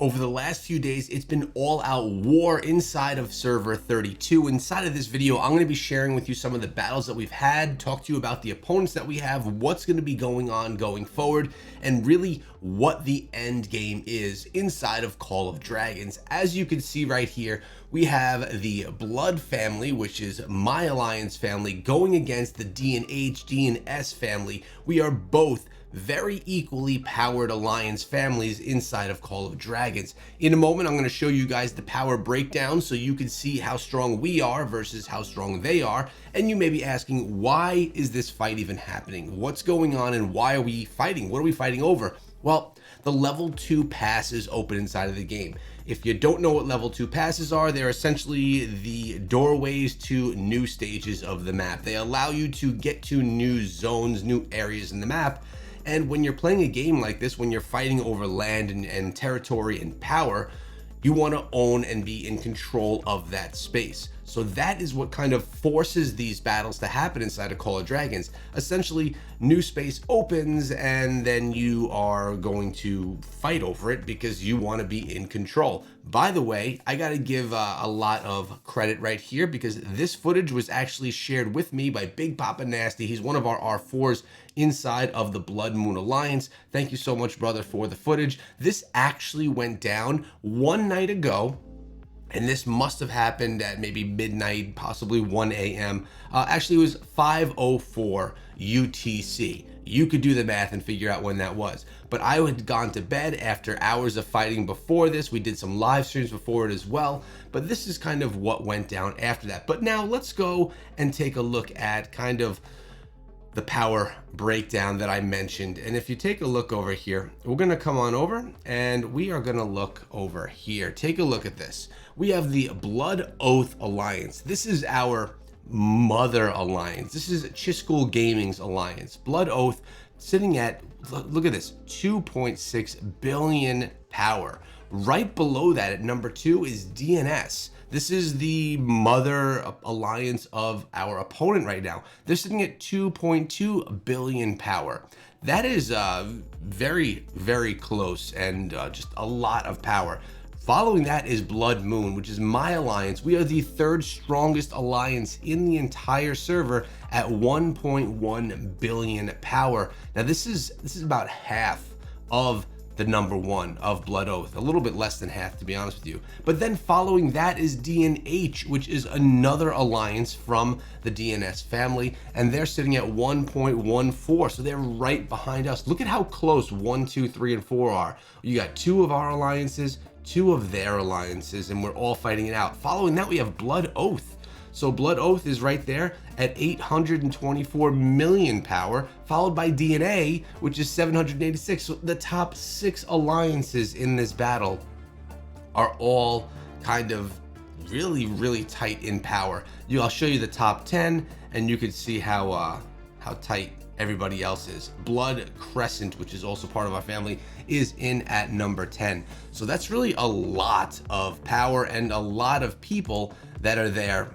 Over the last few days, it's been all-out war inside of server 32. Inside of this video, I'm going to be sharing with you some of the battles that we've had, talk to you about the opponents that we have, what's going to be going on going forward, and really what the end game is inside of Call of Dragons. As you can see right here, we have the Blood family, which is my alliance family, going against the D&H, D&S family. We are both very equally powered alliance families inside of Call of Dragons. In a moment, I'm going to show you guys the power breakdown so you can see how strong we are versus how strong they are. And you may be asking, why is this fight even happening? What's going on and why are we fighting? What are we fighting over? Well, the level 2 passes open inside of the game. If you don't know what level 2 passes are, they're essentially the doorways to new stages of the map. They allow you to get to new zones, new areas in the map. And when you're playing a game like this, when you're fighting over land and territory and power, you want to own and be in control of that space. So that is what kind of forces these battles to happen inside of Call of Dragons. Essentially, new space opens and then you are going to fight over it because you want to be in control. By the way, I got to give a lot of credit right here because this footage was actually shared with me by Big Papa Nasty. He's one of our R4s inside of the Blood Moon Alliance. Thank you so much, brother, for the footage. This actually went down one night ago. And this must have happened at maybe midnight, possibly 1 a.m. Actually, it was 5:04 UTC. You could do the math and figure out when that was. But I had gone to bed after hours of fighting before this. We did some live streams before it as well. But this is kind of what went down after that. But now let's go and take a look at kind of the power breakdown that I mentioned. And if you take a look over here, we're going to come on over and we are going to look over here. Take a look at this. We have the Blood Oath Alliance. This is our mother alliance. This is Chiscool Gaming's alliance. Blood Oath sitting at, look at this, 2.6 billion power. Right below that at number 2 is D&S. This is the mother alliance of our opponent right now. They're sitting at 2.2 billion power. That is very, very close and just a lot of power. Following that is Blood Moon, which is my alliance. We are the third strongest alliance in the entire server at 1.1 billion power. Now this is about half of the number 1 of Blood Oath, a little bit less than half, to be honest with you. But then following that is D&H, which is another alliance from the D&S family, and they're sitting at 1.14, so they're right behind us. Look at how close 1, 2, 3, and 4 are. You got 2 of our alliances, 2 of their alliances, and we're all fighting it out. Following that, we have Blood Oath. So Blood Oath is right there at 824 million power, followed by DNA, which is 786. So the top 6 alliances in this battle are all kind of really, really tight in power. I'll show you the top 10 and you can see how tight everybody else is. Blood Crescent, which is also part of our family, is in at number 10. So that's really a lot of power and a lot of people that are there.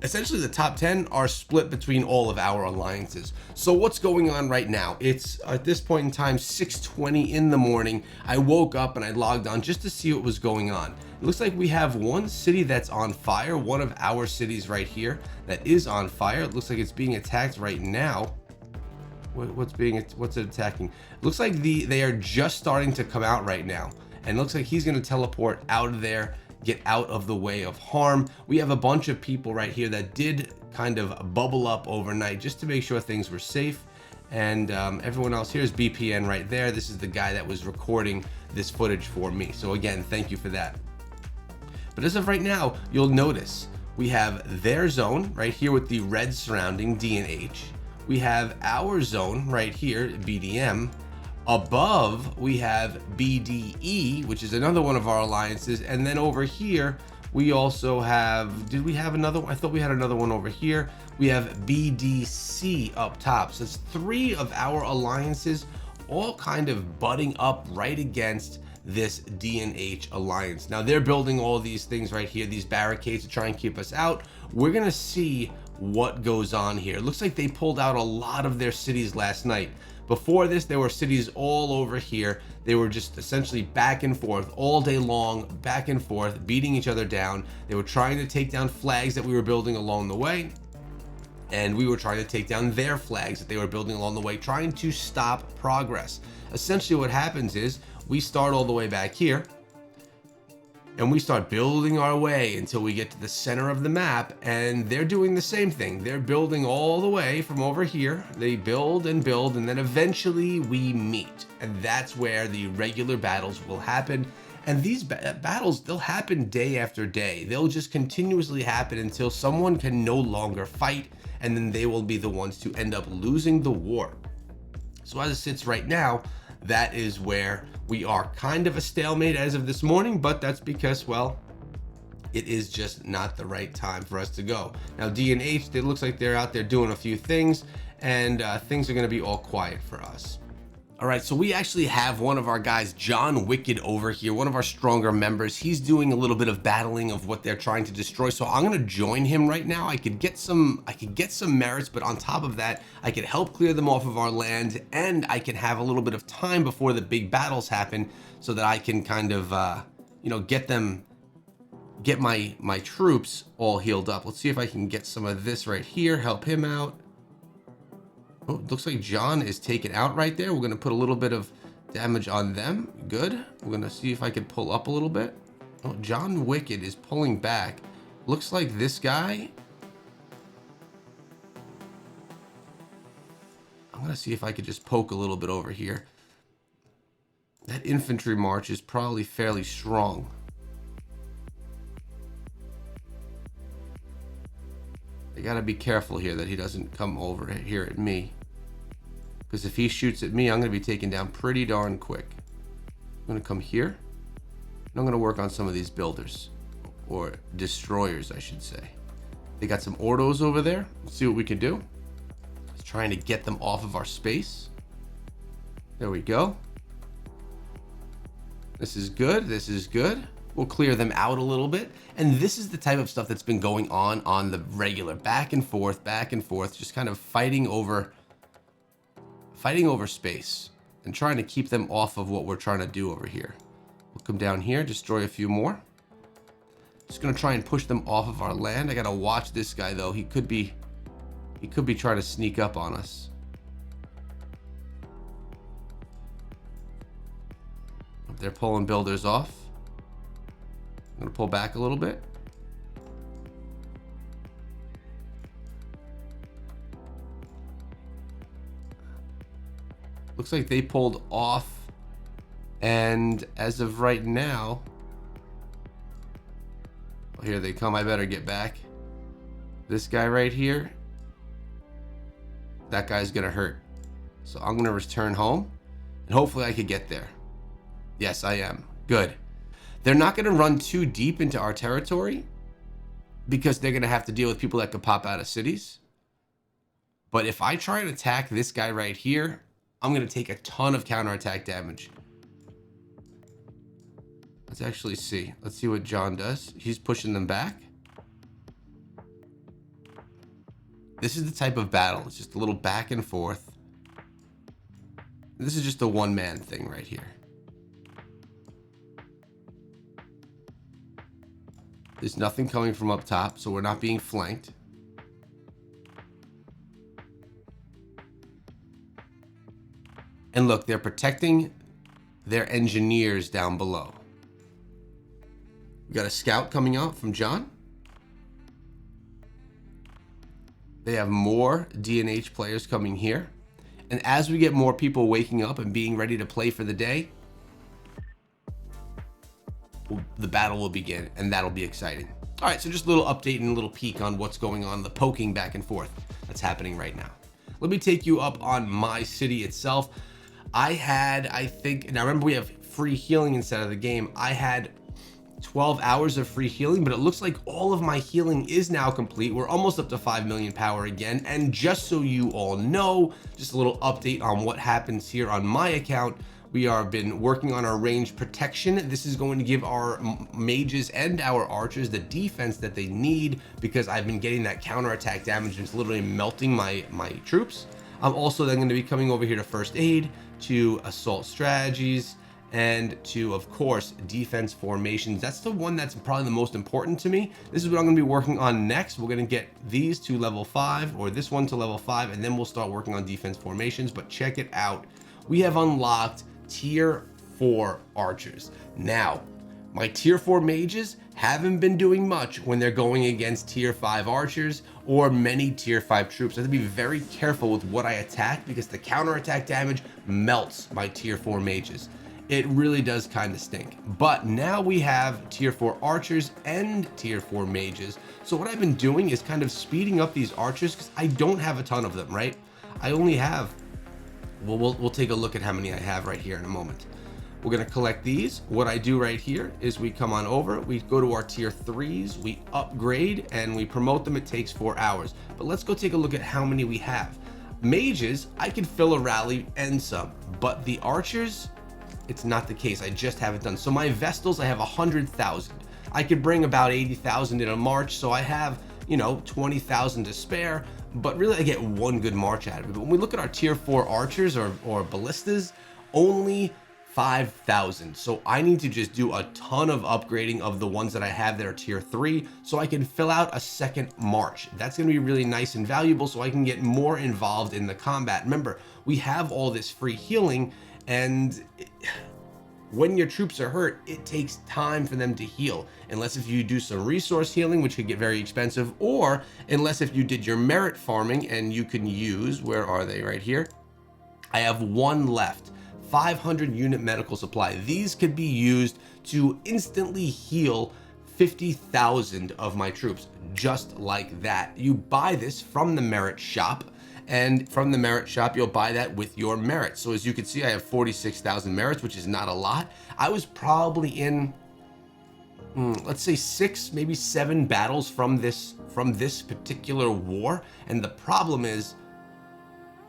Essentially, the top 10 are split between all of our alliances. So what's going on right now? It's at this point in time 6:20 in the morning. I woke up and I logged on just to see what was going on. It looks like we have one city that's on fire, one of our cities right here that is on fire. It looks like it's being attacked right now. What's it attacking? It looks like they are just starting to come out right now. And it looks like he's going to teleport out of there, get out of the way of harm. We have a bunch of people right here that did kind of bubble up overnight just to make sure things were safe. And everyone else, here's BPN right there. This is the guy that was recording this footage for me. So again, thank you for that. But as of right now, you'll notice we have their zone right here with the red surrounding D&H. We have our zone right here, BDM. Above, we have BDE, which is another one of our alliances. And then over here, we also have, did we have another one? I thought we had another one over here. We have BDC up top. So it's 3 of our alliances all kind of butting up right against this D&H alliance. Now they're building all these things right here, these barricades to try and keep us out. We're gonna see what goes on here. It looks like they pulled out a lot of their cities last night. Before this, there were cities all over here. They were just essentially back and forth all day long, back and forth, beating each other down. They were trying to take down flags that we were building along the way, and we were trying to take down their flags that they were building along the way, trying to stop progress. Essentially what happens is we start all the way back here, and we start building our way until we get to the center of the map, and they're doing the same thing. They're building all the way from over here. They build, and then eventually we meet, and that's where the regular battles will happen. And these battles, they'll happen day after day. They'll just continuously happen until someone can no longer fight, and then they will be the ones to end up losing the war. So as it sits right now, that is where we are kind of a stalemate as of this morning, but that's because, well, it is just not the right time for us to go. Now, D and H, it looks like they're out there doing a few things, and things are going to be all quiet for us. All right, so we actually have one of our guys, John Wicked, over here, one of our stronger members. He's doing a little bit of battling of what they're trying to destroy. So I'm going to join him right now. I could get some merits, but on top of that, I could help clear them off of our land, and I can have a little bit of time before the big battles happen, so that I can kind of, get my troops all healed up. Let's see if I can get some of this right here, help him out. Oh, it looks like John is taken out right there. We're going to put a little bit of damage on them. Good. We're going to see if I can pull up a little bit. Oh, John Wicked is pulling back. Looks like this guy. I'm going to see if I could just poke a little bit over here. That infantry march is probably fairly strong. I got to be careful here that he doesn't come over here at me. Because if he shoots at me, I'm going to be taken down pretty darn quick. I'm going to come here, and I'm going to work on some of these builders, or destroyers, I should say. They got some Ordos over there. Let's see what we can do. Just trying to get them off of our space. There we go. This is good. This is good. We'll clear them out a little bit. And this is the type of stuff that's been going on the regular, back and forth, just kind of fighting over space and trying to keep them off of what we're trying to do over here. We'll come down here, destroy a few more. Just gonna try and push them off of our land. I gotta watch this guy though. He could be trying to sneak up on us. They're pulling builders off. I'm gonna pull back a little bit. Looks like they pulled off, and as of right now, well, here they come. I better get back. This guy right here, that guy's gonna hurt. So I'm gonna return home, and hopefully I could get there. Yes, I am. Good. They're not gonna run too deep into our territory because they're gonna have to deal with people that could pop out of cities. But if I try and attack this guy right here, I'm going to take a ton of counterattack damage. Let's actually see. Let's see what John does. He's pushing them back. This is the type of battle. It's just a little back and forth. This is just a one-man thing right here. There's nothing coming from up top, so we're not being flanked. And look, they're protecting their engineers down below. We got a scout coming out from John. They have more D&H players coming here. And as we get more people waking up and being ready to play for the day, the battle will begin, and that'll be exciting. All right, so just a little update and a little peek on what's going on, the poking back and forth that's happening right now. Let me take you up on my city itself. I think, now remember we have free healing instead of the game. I had 12 hours of free healing, but it looks like all of my healing is now complete. We're almost up to 5 million power again. And just so you all know, just a little update on what happens here on my account. We have been working on our range protection. This is going to give our mages and our archers the defense that they need, because I've been getting that counterattack damage and it's literally melting my troops. I'm also then going to be coming over here to first aid, to assault strategies, and to, of course, defense formations. That's the one that's probably the most important to me. This is what I'm going to be working on next. We're going to get these to level 5, or this one to level 5, and then we'll start working on defense formations. But check it out. We have unlocked tier 4 archers. Now, my tier 4 mages haven't been doing much when they're going against tier 5 archers or many tier 5 troops. I have to be very careful with what I attack because the counterattack damage melts my tier 4 mages. It really does kind of stink. But now we have tier 4 archers and tier 4 mages. So what I've been doing is kind of speeding up these archers because I don't have a ton of them, right? I only have, well, we'll take a look at how many I have right here in a moment. We're going to collect these. What I do right here is we come on over, we go to our tier 3s, we upgrade and we promote them. It takes 4 hours. But let's go take a look at how many we have. Mages, I can fill a rally and some, but the archers, it's not the case. I just haven't done. So my Vestals, I have 100,000. I could bring about 80,000 in a march. So I have, 20,000 to spare, but really I get one good march out of it. But when we look at our tier 4 archers or ballistas, only 5,000. So I need to just do a ton of upgrading of the ones that I have that are tier 3 so I can fill out a second march. That's going to be really nice and valuable so I can get more involved in the combat. Remember, we have all this free healing, and when your troops are hurt, it takes time for them to heal, unless if you do some resource healing, which could get very expensive, or unless if you did your merit farming and you can use, where are they? Right here. I have one left. 500 unit medical supply. These could be used to instantly heal 50,000 of my troops, just like that. You buy this from the merit shop, and from the merit shop, you'll buy that with your merits. So as you can see, I have 46,000 merits, which is not a lot. I was probably in, let's say 6, maybe 7 battles from this particular war. And the problem is,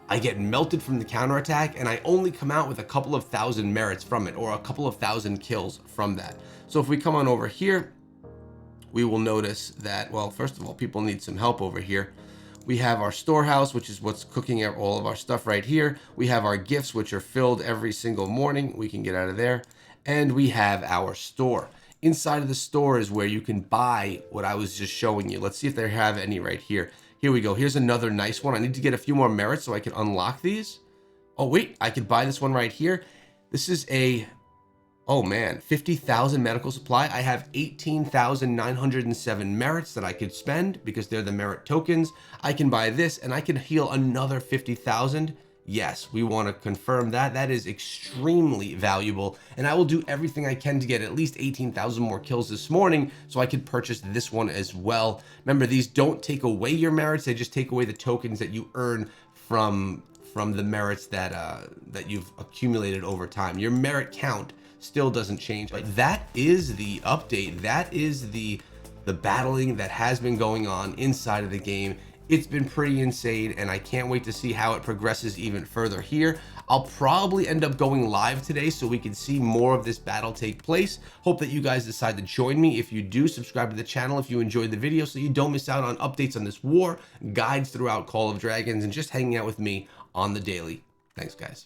I get melted from the counterattack and I only come out with a couple of thousand merits from it, or a couple of thousand kills from that. So if we come on over here, we will notice that, well, first of all, people need some help over here. We have our storehouse, which is what's cooking all of our stuff right here. We have our gifts, which are filled every single morning. We can get out of there. And we have our store. Inside of the store is where you can buy what I was just showing you. Let's see if they have any right here. Here we go. Here's another nice one. I need to get a few more merits so I can unlock these. Oh, wait, I could buy this one right here. This is a, oh man, 50,000 medical supply. I have 18,907 merits that I could spend because they're the merit tokens. I can buy this and I can heal another 50,000. Yes, we want to confirm that. That is extremely valuable. And I will do everything I can to get at least 18,000 more kills this morning so I could purchase this one as well. Remember, these don't take away your merits. They just take away the tokens that you earn from the merits that you've accumulated over time. Your merit count still doesn't change. But that is the update. That is the battling that has been going on inside of the game. It's been pretty insane, and I can't wait to see how it progresses even further here. I'll probably end up going live today so we can see more of this battle take place. Hope that you guys decide to join me. If you do, subscribe to the channel if you enjoyed the video so you don't miss out on updates on this war, guides throughout Call of Dragons, and just hanging out with me on the daily. Thanks, guys.